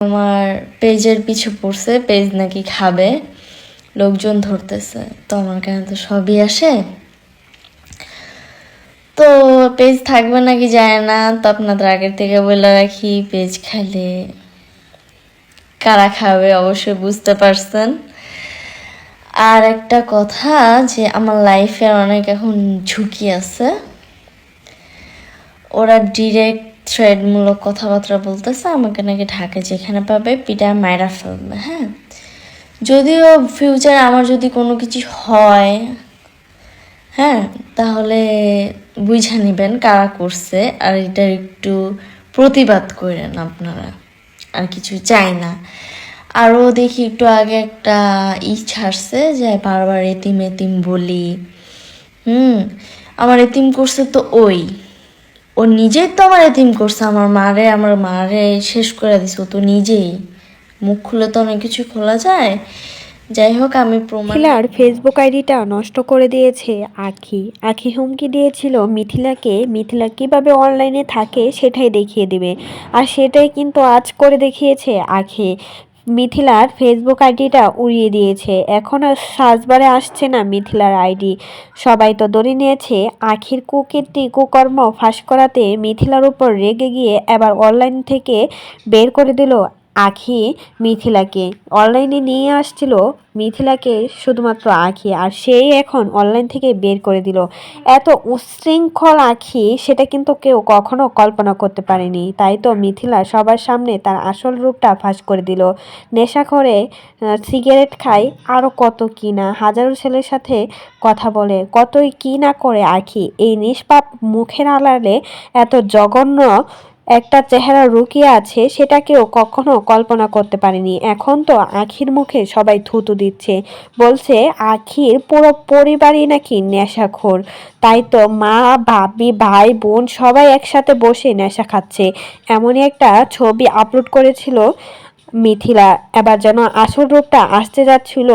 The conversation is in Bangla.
আমার পেজের পিছু পড়ছে, পেজ নাকি খাবে, লোকজন ধরতেছে। তো আমার কাছে তো সবই আসে, তো পেজ থাকবে নাকি যায় না। তো আপনাদের আগের থেকে বলে রাখি, পেজ খাইলে কারা খাবে অবশ্যই বুঝতে পারছেন। আর একটা কথা, যে আমার লাইফে অনেক এখন ঝুঁকি আছে। ওরা ডিরেক্ট থ্রেডমূলক কথাবার্তা বলতেছে, আমাকে নাকি ঢাকা যেখানে পাবে পিটা মায়েরা ফেলবে। হ্যাঁ, যদিও ফিউচারে আমার যদি কোনো কিছু হয়, হ্যাঁ, তাহলে বুঝা নেবেন কারা করছে, আর এটার একটু প্রতিবাদ করেন আপনারা, আর কিছু চাই না। আরও দেখি একটু আগে একটা ছাড়ছে যে বারবার এতিম এতিম বলি। আমার এতিম করছে তো ও নিজেই তো আমার এতিম করছে, আমার মারে শেষ করে দিছে। ও তো নিজেই, মুখ খুলে তো অনেক কিছু খোলা যায়। যাই হোক, আমি মিথিলার ফেসবুক আইডিটা নষ্ট করে দিয়েছে আখি হুমকি দিয়েছিল মিথিলাকে, মিথিলা কিভাবে অনলাইনে থাকে সেটাই দেখিয়ে দিবে, আর সেটাই কিন্তু আজ করে দেখিয়েছে আখি। মিথিলার ফেসবুক আইডিটা উড়িয়ে দিয়েছে, এখন আর সার্চবারে আসছে না মিথিলার আইডি। সবাই তো ধরে নিয়েছে আখির কুকর্ম ফাঁস করাতে মিথিলার উপর রেগে গিয়ে এবার অনলাইন থেকে বের করে দিল আখি মিথিলাকে। অনলাইনে নিয়ে আসছিল মিথিলাকে শুধুমাত্র আখি, আর সেই এখন অনলাইন থেকে বের করে দিল। এত উচ্ছৃঙ্খল আখি সেটা কিন্তু কেউ কখনো কল্পনা করতে পারেনি। তাই তো মিথিলা সবার সামনে তার আসল রূপটা ফাঁস করে দিল। নেশা করে, সিগারেট খায়, আরও কত কি না, হাজারো ছেলের সাথে কথা বলে, কতই কি না করে আখি। এই নিষ্পাপ মুখের আড়ালে এত জঘন্য একটা চেহারা লুকিয়ে আছে, সেটা কেউ কখনো কল্পনা করতে পারেনি। এখন তো আখির মুখে সবাই থুতু দিচ্ছে, বলছে আখির পুরো পরিবারই নাকি নেশাখোর। তাই তো মা, ভাবি, ভাই, বোন সবাই একসাথে বসে নেশা খাচ্ছে, এমনই একটা ছবি আপলোড করেছিল মিথিলা। এবার যেন আসল রূপটা আসতে যাচ্ছিল